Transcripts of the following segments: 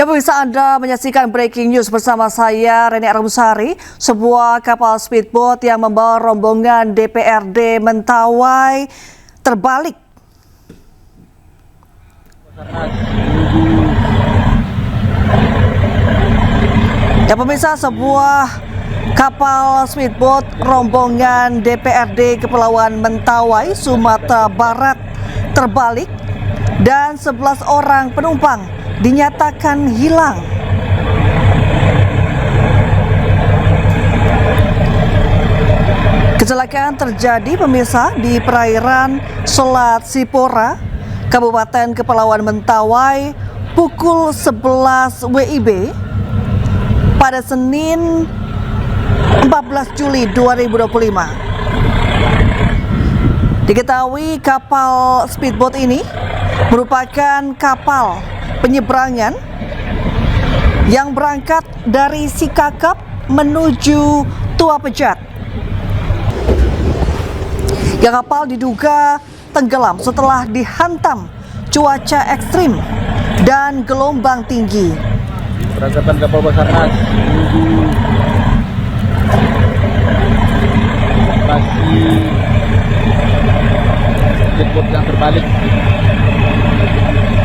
Ya, bisa Anda menyaksikan breaking news bersama saya, Reni Armusari. Sebuah kapal speedboat yang membawa rombongan DPRD Mentawai terbalik. Ya pemirsa, sebuah kapal speedboat rombongan DPRD Kepulauan Mentawai, Sumatera Barat terbalik dan 11 orang penumpang dinyatakan hilang. Kecelakaan terjadi pemirsa di perairan Selat Sipora, Kabupaten Kepulauan Mentawai pukul 11 WIB pada Senin 14 Juli 2025. Diketahui kapal speedboat ini merupakan kapal penyeberangan yang berangkat dari Sikakap menuju Tua Pejat. Yang kapal diduga tenggelam setelah dihantam cuaca ekstrim dan gelombang tinggi. Perangkatan kapal Basarnas menuju lokasi speedboat yang terbalik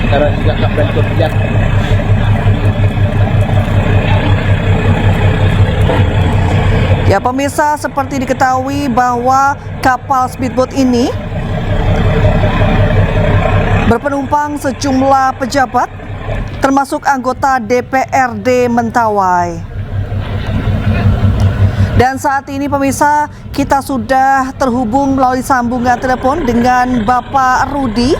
antara Sikakap dan Tua Pejat. Ya pemirsa, seperti diketahui bahwa kapal speedboat ini berpenumpang sejumlah pejabat termasuk anggota DPRD Mentawai. Dan saat ini pemirsa, kita sudah terhubung melalui sambungan telepon dengan Bapak Rudi,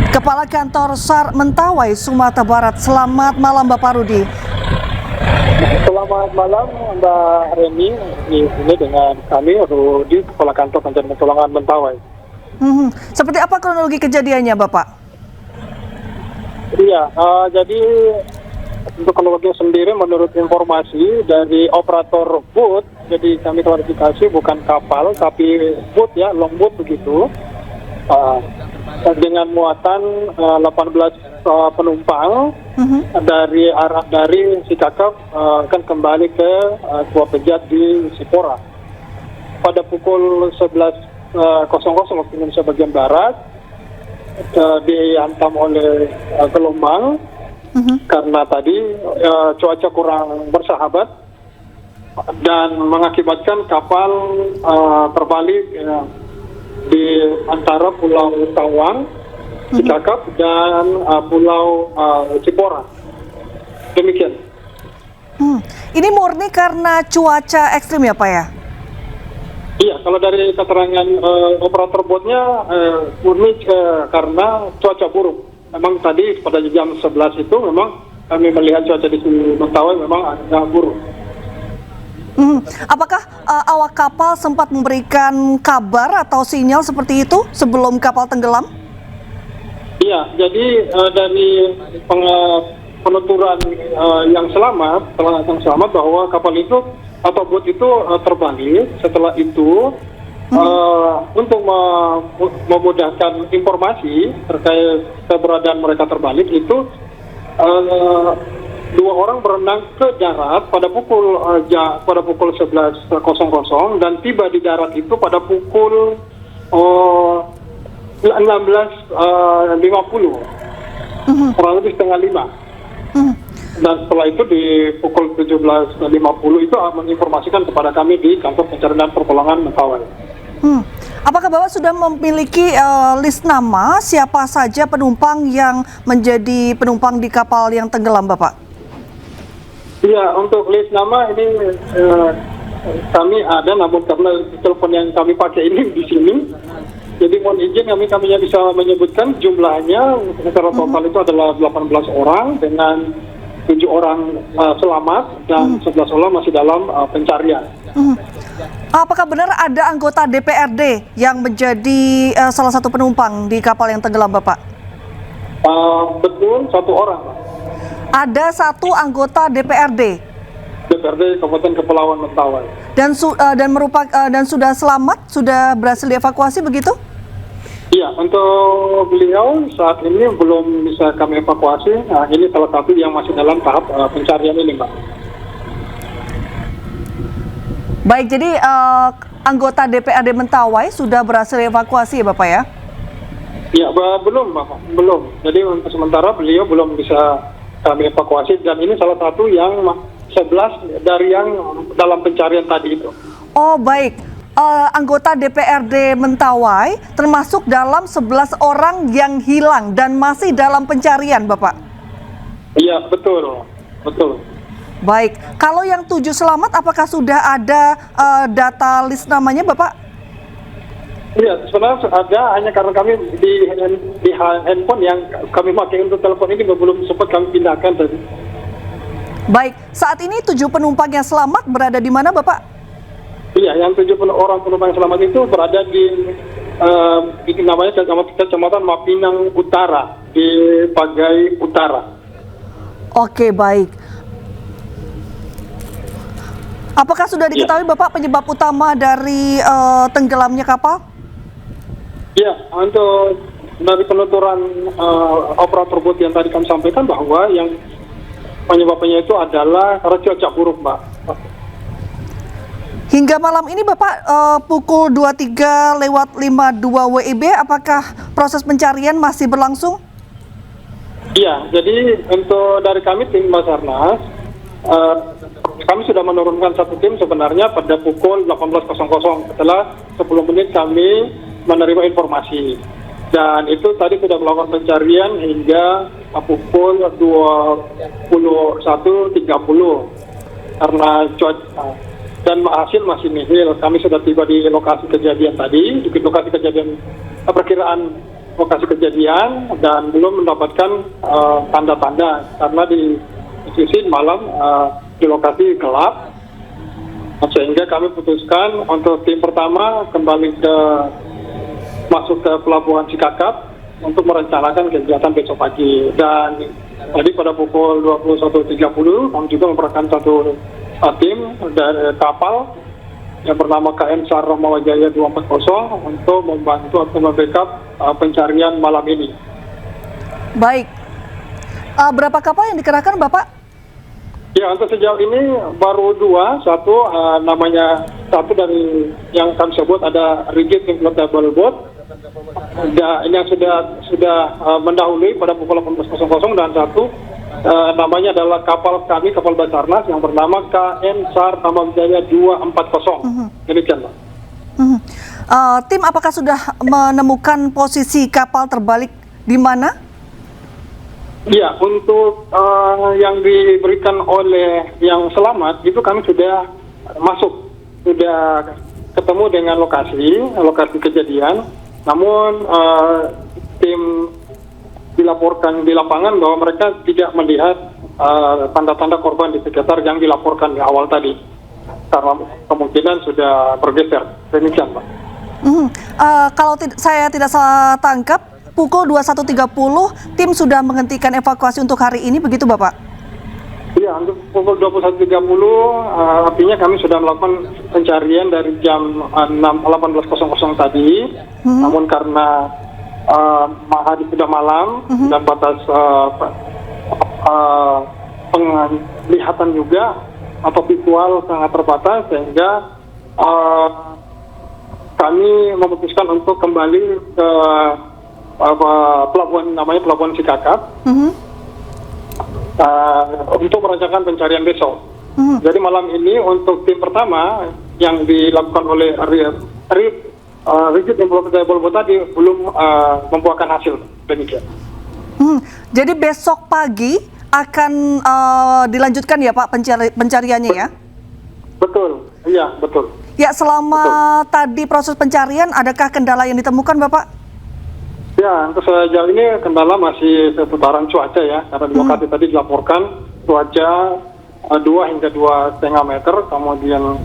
Kepala Kantor SAR Mentawai, Sumatera Barat. Selamat malam Bapak Rudi. Selamat malam Mbak Reni, ini dengan kami Rudi, Kepala Kantor Pencarian Pertolongan Mentawai. Seperti apa kronologi kejadiannya Bapak? Iya, jadi untuk kronologi sendiri menurut informasi dari operator boot, jadi kami klarifikasi bukan kapal tapi boot ya, longboat begitu, dengan muatan 18 penumpang dari arah dari Sikakap akan kembali ke Tua Pejat di Sipora. Pada pukul 11.00 waktu Indonesia bagian Barat dihantam oleh gelombang karena tadi cuaca kurang bersahabat dan mengakibatkan kapal terbalik di antara Pulau Tawang, Sikakap dan Pulau Sipora. Demikian. Ini murni karena cuaca ekstrim ya Pak ya? Iya, kalau dari keterangan operator boatnya murni karena cuaca buruk. Memang tadi pada jam 11 itu memang kami melihat cuaca di Mentawai memang agak buruk. Apakah awak kapal sempat memberikan kabar atau sinyal seperti itu sebelum kapal tenggelam? Iya, jadi dari penuturan yang selamat bahwa kapal itu atau boat itu terbalik. Setelah itu untuk memudahkan informasi terkait keberadaan mereka terbalik itu dua orang berenang ke darat pada pukul 11.00 dan tiba di darat itu pada pukul 16.50, kurang lebih setengah 5. Dan setelah itu di pukul 17.50 itu menginformasikan kepada kami di Kantor Pencarian dan Pertolongan Mentawai. Apakah Bapak sudah memiliki list nama siapa saja penumpang yang menjadi penumpang di kapal yang tenggelam Bapak? Iya, untuk list nama ini kami ada, namun karena telepon yang kami pakai ini di sini, jadi mohon izin kami bisa menyebutkan jumlahnya. Secara total itu adalah 18 orang dengan 7 orang selamat dan 11 orang masih dalam pencarian. Apakah benar ada anggota DPRD yang menjadi salah satu penumpang di kapal yang tenggelam Bapak? Betul, 1 orang. Ada 1 anggota DPRD Kabupaten Kepulauan Mentawai. Dan sudah selamat, sudah berhasil dievakuasi begitu? Iya, untuk beliau saat ini belum bisa kami evakuasi. Nah, ini salah satu yang masih dalam tahap pencarian ini, Mbak. Baik, jadi anggota DPRD Mentawai sudah berhasil evakuasi ya Bapak ya? Ya, belum, Bapak. Belum. Jadi untuk sementara beliau belum bisa kami evakuasi. Dan ini salah satu yang 11 dari yang dalam pencarian tadi itu. Oh baik. Anggota DPRD Mentawai termasuk dalam 11 orang yang hilang dan masih dalam pencarian, Bapak? Iya, betul. Betul. Baik, kalau yang 7 selamat apakah sudah ada data list namanya, Bapak? Iya, sebenarnya ada, hanya karena kami di handphone yang kami pakai untuk telepon ini belum sempat kami pindahkan tadi. Baik, saat ini 7 penumpang yang selamat berada di mana, Bapak? Iya, yang 7 orang penumpang selamat itu berada di namanya Kecamatan Mapinang Utara, di Pagai Utara. Oke, baik. Apakah sudah diketahui Bapak penyebab utama dari tenggelamnya kapal? Iya, untuk dari penuturan operator bot yang tadi kami sampaikan bahwa yang penyebabnya itu adalah karena cuaca buruk, Mbak. Hingga malam ini Bapak pukul 23:52 WIB, apakah proses pencarian masih berlangsung? Iya, jadi untuk dari kami tim Basarnas, kami sudah menurunkan satu tim sebenarnya pada pukul 18.00 setelah 10 menit kami menerima informasi. Dan itu tadi sudah melakukan pencarian hingga pukul 21.30 karena cuaca. Dan hasil masih nihil. Kami sudah tiba di lokasi kejadian tadi, di lokasi kejadian, perkiraan lokasi kejadian, dan belum mendapatkan tanda-tanda karena di sisi malam di lokasi gelap, sehingga kami putuskan untuk tim pertama kembali masuk ke Pelabuhan Cikakap untuk merencanakan kegiatan besok pagi. Dan tadi pada pukul 21.30 kami juga memperkenalkan satu tim dari kapal yang bernama KM SAR Ramawajaya 240 untuk membantu atau membackup pencarian malam ini. Baik, berapa kapal yang dikerahkan, Bapak? Ya, untuk sejauh ini baru 2, satu dari yang kami sebut ada rigid inflatable boat, ini yang sudah mendahului pada pukul 18.00, dan satu namanya adalah kapal Basarnas yang bernama KM SAR Ramawajaya 240. Demikian, Pak. Tim apakah sudah menemukan posisi kapal terbalik di mana? Ya, untuk yang diberikan oleh yang selamat itu kami sudah ketemu dengan lokasi kejadian. Namun tim dilaporkan di lapangan bahwa mereka tidak melihat tanda-tanda korban di sekitar yang dilaporkan di awal tadi, karena kemungkinan sudah bergeser. Demikian, Pak. Kalau saya tidak salah tangkap, pukul 21.30 tim sudah menghentikan evakuasi untuk hari ini, begitu Bapak? Iya, untuk pukul 21.30 artinya kami sudah melakukan pencarian dari jam 18.00 tadi. Namun karena hari sudah malam dan batas penglihatan juga atau visual sangat terbatas, sehingga kami memutuskan untuk kembali ke Pelabuhan Cikakap untuk merencanakan pencarian besok. Jadi malam ini untuk tim pertama yang dilakukan oleh rigid inflatable boat tadi belum membuahkan hasil. Demikian. Jadi besok pagi akan dilanjutkan ya Pak pencariannya ya? Betul, iya betul. Ya, selama tadi proses pencarian adakah kendala yang ditemukan Bapak? Ya, untuk sejauh ini kendala masih seputaran cuaca ya, karena di lokasi tadi dilaporkan cuaca 2 hingga 2,5 meter, kemudian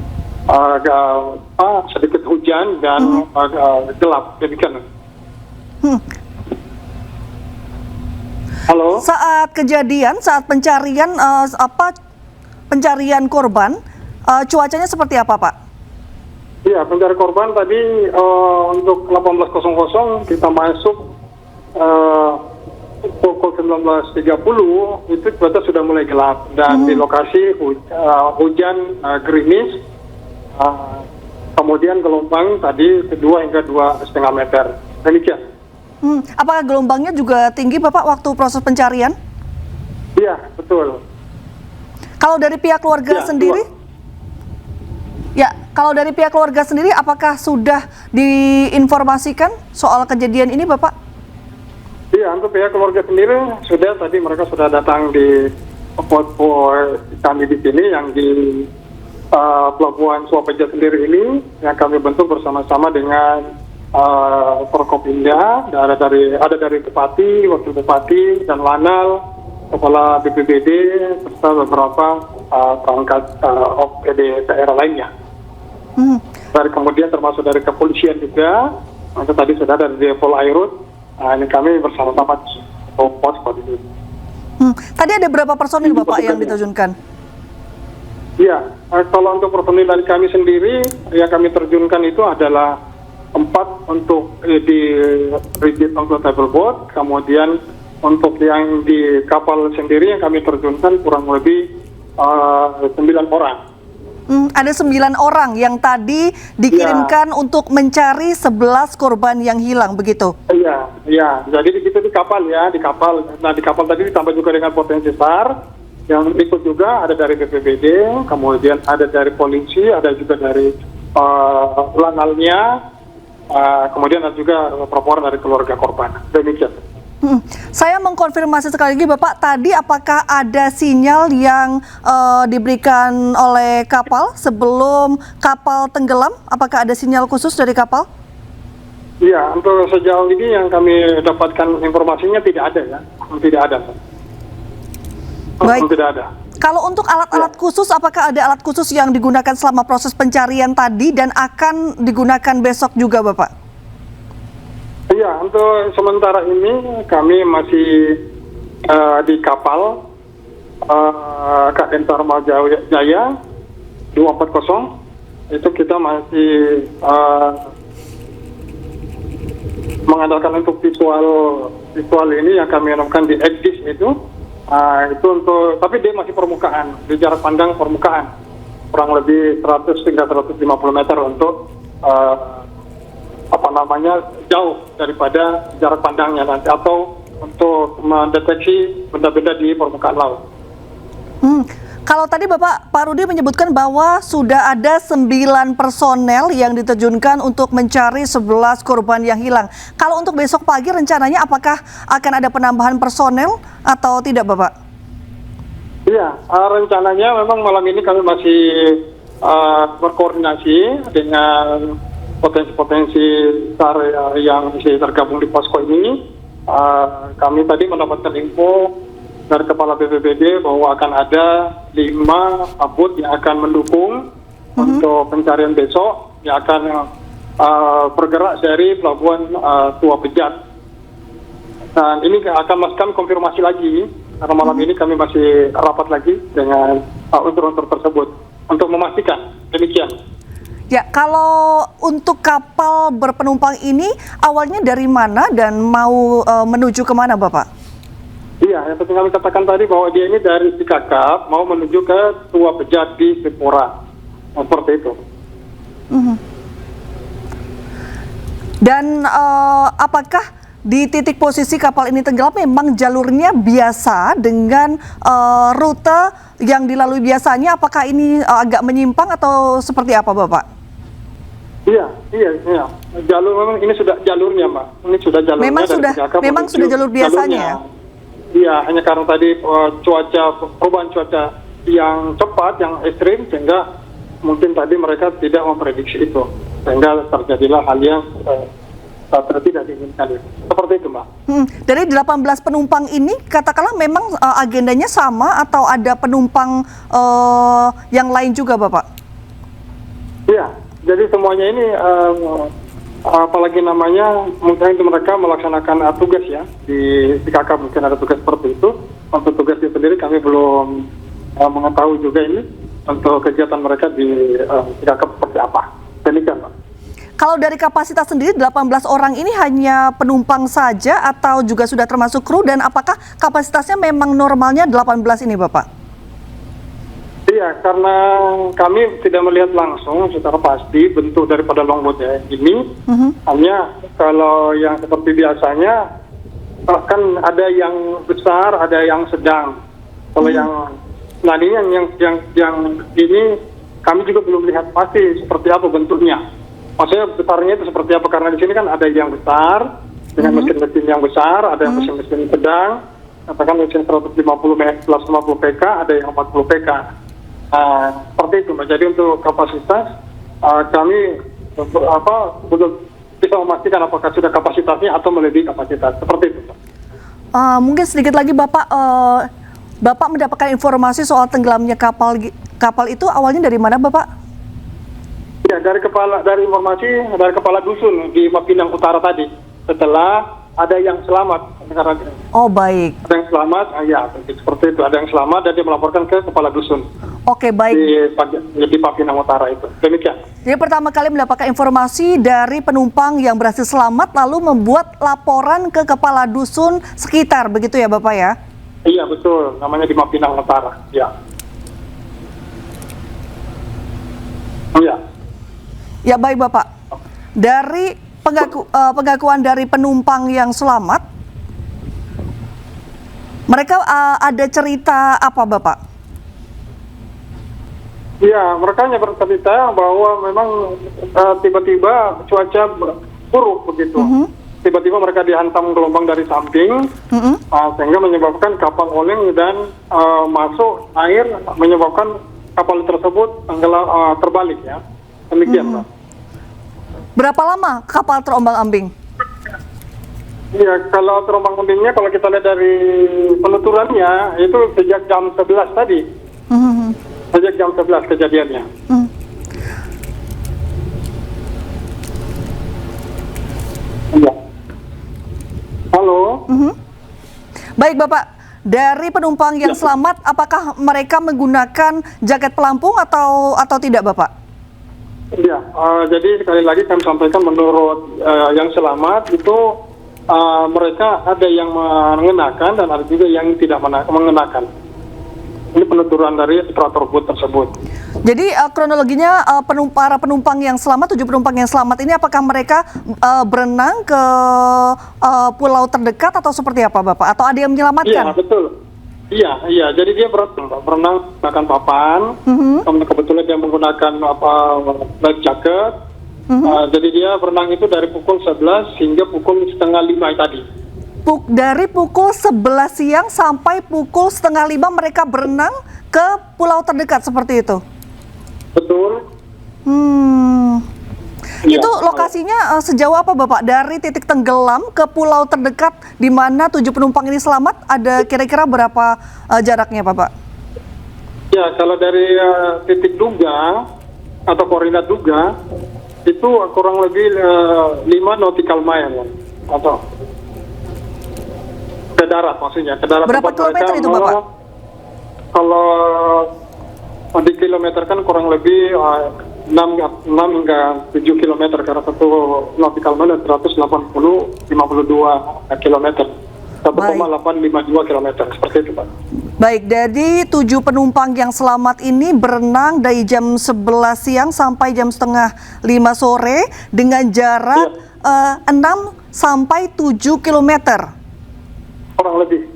sedikit hujan dan gelap. Demikian. Halo. Saat kejadian, saat pencarian pencarian korban, cuacanya seperti apa, Pak? Iya, pencari korban tadi untuk 18.00 kita masuk pukul 19.30 itu cuaca sudah mulai gelap dan di lokasi hujan gerimis, kemudian gelombang tadi 2 hingga 2,5 meter. Demikian. Apakah gelombangnya juga tinggi Bapak waktu proses pencarian? Iya, betul. Kalau dari pihak keluarga Ya, sendiri? Ya, kalau dari pihak keluarga sendiri apakah sudah diinformasikan soal kejadian ini Bapak? Iya, untuk pihak keluarga sendiri sudah, tadi mereka sudah datang di posko kami di sini yang di Pelabuhan Suapeja sendiri ini yang kami bentuk bersama-sama dengan Forkopimda, ada dari Bupati, Wakil Bupati, dan Lanal, Kepala BPBD, serta beberapa perangkat OPD daerah lainnya. Dari kemudian termasuk dari kepolisian juga, itu tadi sudah dari Polairut. Ini kami bersama-sama di pos ini. Tadi ada berapa personil Bapak yang diterjunkan? Iya, kalau untuk personil dari kami sendiri, yang kami terjunkan itu adalah 4 untuk di rigid floatable boat, kemudian untuk yang di kapal sendiri yang kami terjunkan kurang lebih 9 orang. Ada 9 orang yang tadi dikirimkan untuk mencari 11 korban yang hilang, begitu? Iya. Jadi di situ di kapal. Nah di kapal tadi ditambah juga dengan potensi SAR, yang ikut juga ada dari BPBD, kemudian ada dari polisi, ada juga dari lanalnya, kemudian ada juga perempuan dari keluarga korban. Demikian. Saya mengkonfirmasi sekali lagi Bapak, tadi apakah ada sinyal yang diberikan oleh kapal sebelum kapal tenggelam? Apakah ada sinyal khusus dari kapal? Iya, untuk sejauh ini yang kami dapatkan informasinya tidak ada ya. Tidak ada. Baik. Tidak ada. Kalau untuk alat-alat khusus, apakah ada alat khusus yang digunakan selama proses pencarian tadi dan akan digunakan besok juga Bapak? Iya, untuk sementara ini kami masih di kapal KN Dharma Jaya 240. Itu kita masih mengandalkan untuk visual ini yang kami menemukan di EDIS itu untuk, tapi dia masih permukaan, di jarak pandang permukaan kurang lebih 100 hingga 150 meter untuk jauh daripada jarak pandangnya nanti, atau untuk mendeteksi benda-benda di permukaan laut. Kalau tadi Pak Rudi menyebutkan bahwa sudah ada 9 personel yang diterjunkan untuk mencari 11 korban yang hilang. Kalau untuk besok pagi rencananya apakah akan ada penambahan personel atau tidak Bapak? Iya, rencananya memang malam ini kami masih berkoordinasi dengan potensi-potensi SAR yang masih tergabung di posko ini. Kami tadi mendapatkan info dari Kepala BPBD bahwa akan ada 5 boot yang akan mendukung untuk pencarian besok, yang akan bergerak dari Pelabuhan Tua Pejat. Dan ini akan kami konfirmasi lagi, karena malam ini kami masih rapat lagi dengan unsur-unsur tersebut untuk memastikan. Demikian. Ya, kalau untuk kapal berpenumpang ini awalnya dari mana dan mau menuju kemana Bapak? Iya, yang seperti kami katakan tadi bahwa dia ini dari Cikakap mau menuju ke Tua Pejat di Sipora. Seperti itu. Dan apakah di titik posisi kapal ini tenggelam memang jalurnya biasa dengan rute yang dilalui biasanya? Apakah ini agak menyimpang atau seperti apa Bapak? Iya. Jalur memang ini sudah jalurnya, Mbak. Ini sudah jalurnya. Memang sudah jalur biasanya ya? Iya, hanya karena tadi perubahan cuaca yang cepat, yang ekstrim, sehingga mungkin tadi mereka tidak memprediksi itu, sehingga terjadilah hal yang tidak diinginkan. Seperti itu, Mbak. Dari 18 penumpang ini, katakanlah memang agendanya sama atau ada penumpang yang lain juga, Bapak? Iya. Jadi semuanya ini, apalagi namanya, mungkin mereka melaksanakan tugas ya, di KK mungkin ada tugas seperti itu. Untuk tugasnya sendiri kami belum mengetahui juga ini, untuk kegiatan mereka di KK seperti apa. Demikian. Kalau dari kapasitas sendiri 18 orang ini hanya penumpang saja atau juga sudah termasuk kru, dan apakah kapasitasnya memang normalnya 18 ini Bapak? Iya, karena kami tidak melihat langsung secara pasti bentuk daripada longboatnya ini. Hanya kalau yang seperti biasanya, kan ada yang besar, ada yang sedang. Kalau nah ini yang ini kami juga belum lihat pasti seperti apa bentuknya. Maksudnya besarnya itu seperti apa, karena di sini kan ada yang besar dengan mesin-mesin yang besar, ada yang mesin-mesin sedang, katakan mesin 150 PK, ada yang 40 PK. Seperti itu Mbak. Jadi untuk kapasitas kami belum bisa memastikan apakah sudah kapasitasnya atau melebihi kapasitas. Seperti itu Pak. Mungkin sedikit lagi Bapak mendapatkan informasi soal tenggelamnya kapal itu awalnya dari mana Bapak? Ya, dari kepala dusun di Mapinang Utara tadi. Setelah ada yang selamat. Oh baik. Ada yang selamat, ya seperti itu. Ada yang selamat dan dia melaporkan ke kepala dusun. Oke baik. Di Mapinang Utara itu. Demikian. Jadi pertama kali mendapatkan informasi dari penumpang yang berhasil selamat, lalu membuat laporan ke kepala dusun sekitar, begitu ya Bapak ya? Iya betul, namanya di Mapinang Utara. Ya. Iya. Ya baik Bapak. Dari pengakuan dari penumpang yang selamat, mereka ada cerita apa Bapak? Ya, mereka hanya bercerita bahwa memang tiba-tiba cuaca buruk begitu. Tiba-tiba mereka dihantam gelombang dari samping, sehingga menyebabkan kapal oleng dan masuk air, menyebabkan kapal tersebut terbalik ya. Demikian Pak. Berapa lama kapal terombang-ambing? Ya, kalau terombang-ambingnya kalau kita lihat dari penuturannya itu sejak jam 11 tadi. Sejak jam 11 kejadiannya. Ya. Halo. Baik Bapak, dari penumpang yang selamat, apakah mereka menggunakan jaket pelampung atau tidak Bapak? Ya, jadi sekali lagi kami sampaikan menurut yang selamat itu mereka ada yang mengenakan dan ada juga yang tidak mengenakan. Ini penuturan dari operator boot tersebut. Jadi kronologinya para penumpang yang selamat, 7 penumpang yang selamat ini apakah mereka berenang ke pulau terdekat atau seperti apa Bapak? Atau ada yang menyelamatkan? Iya, betul. Iya. Jadi dia berenang menggunakan papan. Kebetulan dia menggunakan life jacket. Jadi dia berenang itu dari pukul 11 hingga pukul setengah 5 tadi. Dari pukul 11 siang sampai pukul setengah 5 mereka berenang ke pulau terdekat seperti itu? Betul. Ya. Itu lokasinya sejauh apa Bapak? Dari titik tenggelam ke pulau terdekat di mana 7 penumpang ini selamat, ada kira-kira berapa jaraknya Bapak? Ya, kalau dari titik duga atau koordinat duga itu kurang lebih 5 nautical mile atau ke darat maksudnya. Ke darat. Berapa kilometer itu Bapak? Kalau di kilometer kan kurang lebih 6 hingga 7 kilometer, karena satu nautical mile 152 kilometer. 1,852 kilometer, seperti itu Pak. Baik, dari 7 penumpang yang selamat ini berenang dari jam 11 siang sampai jam setengah 5 sore dengan jarak 6 sampai 7 kilometer. Kurang lebih.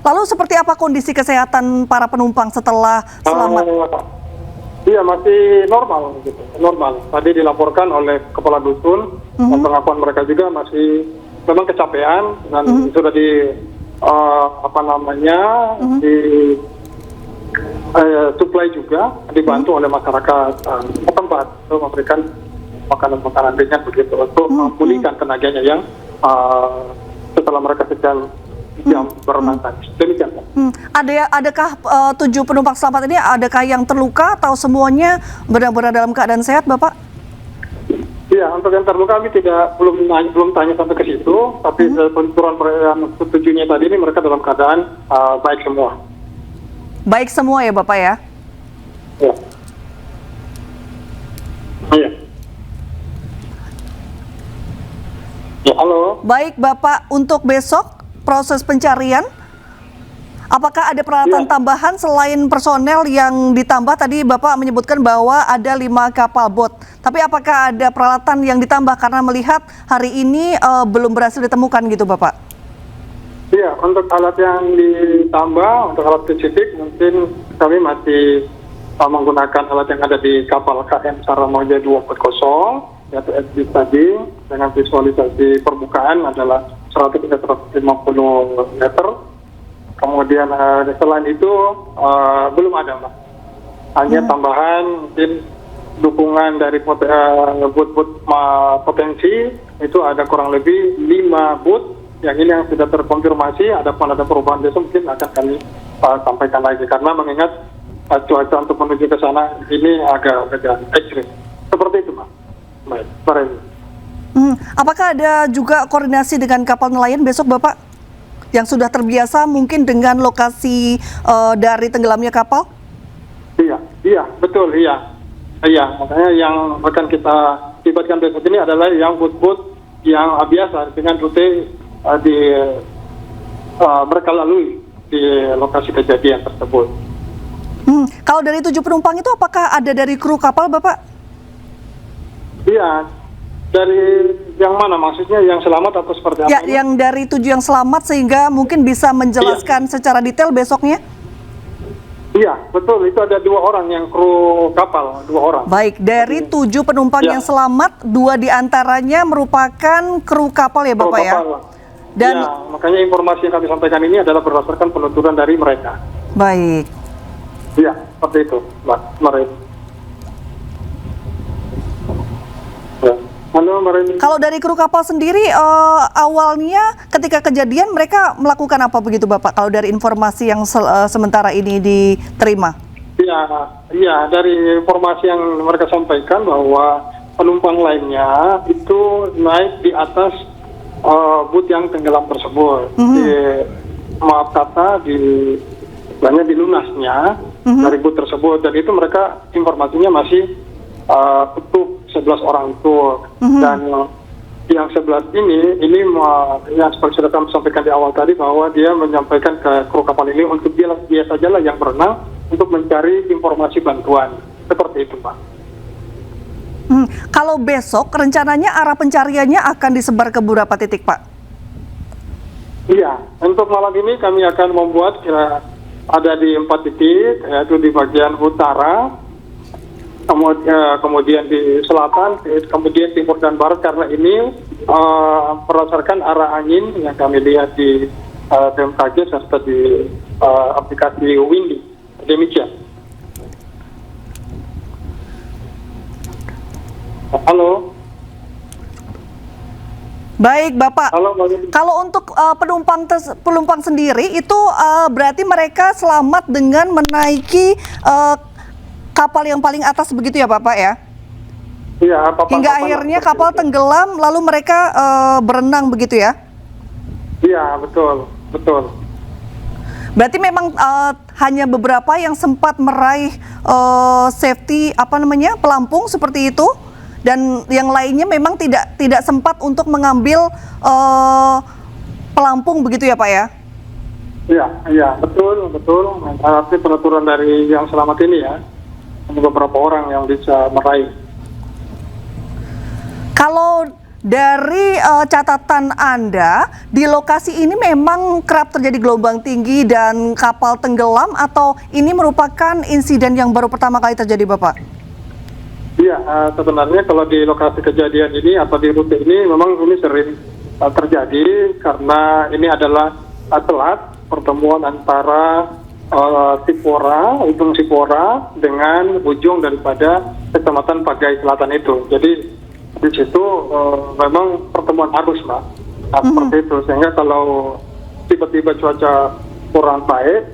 Lalu seperti apa kondisi kesehatan para penumpang setelah selamat? Iya, masih normal gitu, normal. Tadi dilaporkan oleh kepala dusun, dan pengakuan mereka juga masih memang kecapean dan sudah di di supply juga, dibantu oleh masyarakat setempat untuk memberikan makanan-makanan ringan begitu untuk memulihkan tenaganya yang setelah mereka sedang jam berenang tadi. Demikian. Adakah 7 penumpang selamat ini adakah yang terluka atau semuanya benar-benar dalam keadaan sehat, Bapak? Iya, untuk yang terluka kami belum tanya sampai ke situ, tapi penuturan yang ketujuhnya tadi ini mereka dalam keadaan baik semua. Baik semua ya, Bapak ya? Iya. Iya. Ya, halo. Baik Bapak, untuk besok proses pencarian, apakah ada peralatan Ya. tambahan selain personel yang ditambah? Tadi Bapak menyebutkan bahwa ada 5 kapal bot. Tapi apakah ada peralatan yang ditambah karena melihat hari ini belum berhasil ditemukan gitu Bapak? Iya, untuk alat yang ditambah, untuk alat spesifik mungkin kami masih menggunakan alat yang ada di kapal KM Saramoja 240, yaitu SB tadi, dengan visualisasi permukaan adalah 100-150 meter. Kemudian selain itu belum ada, Mbak. Hanya tambahan mungkin dukungan dari boot-boot potensi, itu ada kurang lebih 5 boot. Yang ini yang sudah terkonfirmasi, ada perubahan besok mungkin akan kami sampaikan lagi. Karena mengingat cuaca untuk menuju ke sana ini agak ekstrim. Seperti itu, Mbak. Baik, Pak Reni. Apakah ada juga koordinasi dengan kapal nelayan besok Bapak? Yang sudah terbiasa mungkin dengan lokasi dari tenggelamnya kapal? Iya, betul, iya. Iya, makanya yang akan kita libatkan besok ini adalah yang boot-boot yang biasa dengan rute mereka lalui di lokasi kejadian tersebut. Kalau dari 7 penumpang itu apakah ada dari kru kapal Bapak? Iya, dari yang mana maksudnya, yang selamat atau seperti apa? Ya, yang dari 7 yang selamat sehingga mungkin bisa menjelaskan secara detail besoknya? Iya, betul. Itu ada 2 orang yang kru kapal, 2 orang. Baik, dari 7 penumpang yang selamat, 2 diantaranya merupakan kru kapal ya Bapak ya? Dan ya, makanya informasi yang kami sampaikan ini adalah berdasarkan penuturan dari mereka. baik. Iya, seperti itu, Mbak Marin. Ya. Halo, Marin. Kalau dari kru kapal sendiri, awalnya ketika kejadian mereka melakukan apa begitu Bapak? Kalau dari informasi yang sementara ini diterima? Iya, dari informasi yang mereka sampaikan bahwa penumpang lainnya itu naik di atas boot yang tenggelam tersebut. Maaf kata, banyak di lunasnya dari boot tersebut, dan itu mereka informasinya masih utuh 11 orang itu. Dan yang 11 ini yang seperti sudah kami sampaikan di awal tadi, bahwa dia menyampaikan ke kru kapal ini untuk dia sajalah yang berenang untuk mencari informasi bantuan. Seperti itu, Pak. Kalau besok rencananya arah pencariannya akan disebar ke beberapa titik, Pak? Iya, untuk malam ini kami akan membuat ada di 4 titik, yaitu di bagian utara, kemudian di selatan, kemudian timur dan barat, karena ini berdasarkan arah angin yang kami lihat di BMKG serta di aplikasi Windy. Demikian. Halo. Baik, Bapak. Halo, kalau untuk penumpang sendiri itu berarti mereka selamat dengan menaiki kapal yang paling atas begitu ya, Bapak ya? Iya, hingga akhirnya kapal tenggelam lalu mereka berenang begitu ya? Iya, betul. Berarti memang hanya beberapa yang sempat meraih safety pelampung seperti itu, dan yang lainnya memang tidak sempat untuk mengambil pelampung begitu ya Pak ya? Iya, betul. Arti penaturan dari yang selamat ini ya, beberapa orang yang bisa meraih. Kalau dari catatan Anda, di lokasi ini memang kerap terjadi gelombang tinggi dan kapal tenggelam, atau ini merupakan insiden yang baru pertama kali terjadi, Bapak? Iya, sebenarnya kalau di lokasi kejadian ini atau di rute ini memang ini sering terjadi, karena ini adalah telat pertemuan antara ujung Sipora dengan ujung daripada Kecamatan Pagai Selatan itu. Jadi di situ memang pertemuan arus, Mbak. Seperti itu, sehingga kalau tiba-tiba cuaca kurang baik,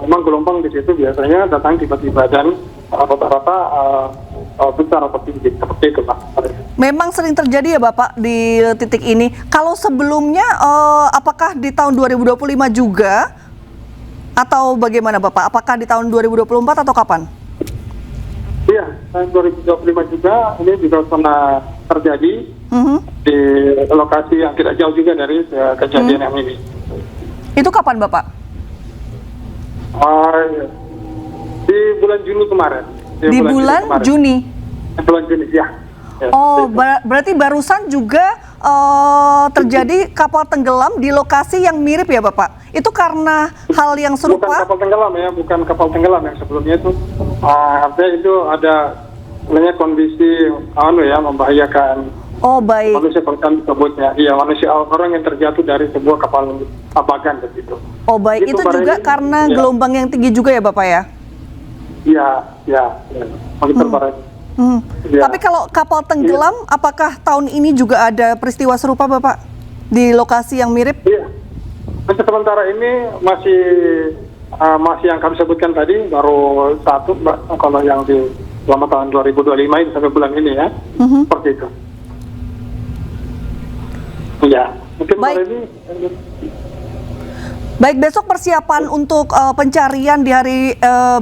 memang gelombang di situ biasanya datang tiba-tiba dan rata-rata besar atau tinggi, seperti itu, Pak. Memang sering terjadi ya Bapak di titik ini. Kalau sebelumnya apakah di tahun 2025 juga atau bagaimana Bapak? Apakah di tahun 2024 atau kapan? Iya, tahun 2025 juga ini juga pernah terjadi di lokasi yang tidak jauh juga dari kejadian yang ini. Itu kapan Bapak? Di bulan Juni kemarin. Di bulan Juni? Bulan Juni, ya. Oh, berarti barusan juga terjadi kapal tenggelam di lokasi yang mirip ya Bapak? Itu karena hal yang serupa? Bukan kapal tenggelam ya, bukan kapal tenggelam yang sebelumnya itu. Artinya itu ada sebenarnya kondisi membahayakan. Oh baik. Manusia pertama disebutnya, iya manusia orang yang terjatuh dari sebuah kapal abagan begitu. Oh baik, itu juga karena gelombang yang tinggi juga ya Bapak ya? Iya, monitor barang. Ya. Tapi kalau kapal tenggelam, apakah tahun ini juga ada peristiwa serupa Bapak di lokasi yang mirip? Iya. Untuk sementara ini masih yang kami sebutkan tadi baru satu, Mbak. Kalau yang di selama tahun 2025 ini sampai bulan ini ya, seperti itu. Ya, mungkin baik. Ini. Baik, besok persiapan untuk pencarian di hari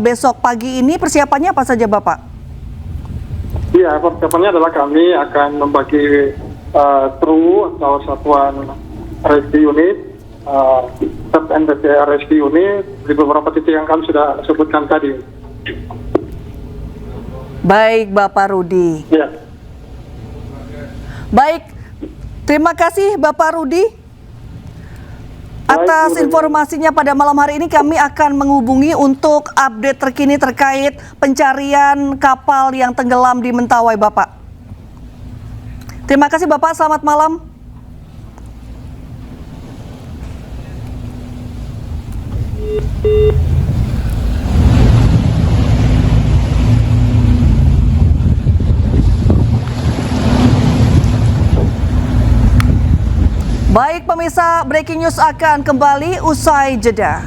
besok pagi ini, persiapannya apa saja Bapak? Iya, persiapannya adalah kami akan membagi kru atau satuan rescue unit, NBT rescue unit di beberapa titik yang kami sudah sebutkan tadi. Baik, Bapak Rudi. Ya. Baik, terima kasih Bapak Rudi. Atas informasinya pada malam hari ini kami akan menghubungi untuk update terkini terkait pencarian kapal yang tenggelam di Mentawai Bapak. Terima kasih Bapak, selamat malam. Baik pemirsa, breaking news akan kembali usai jeda.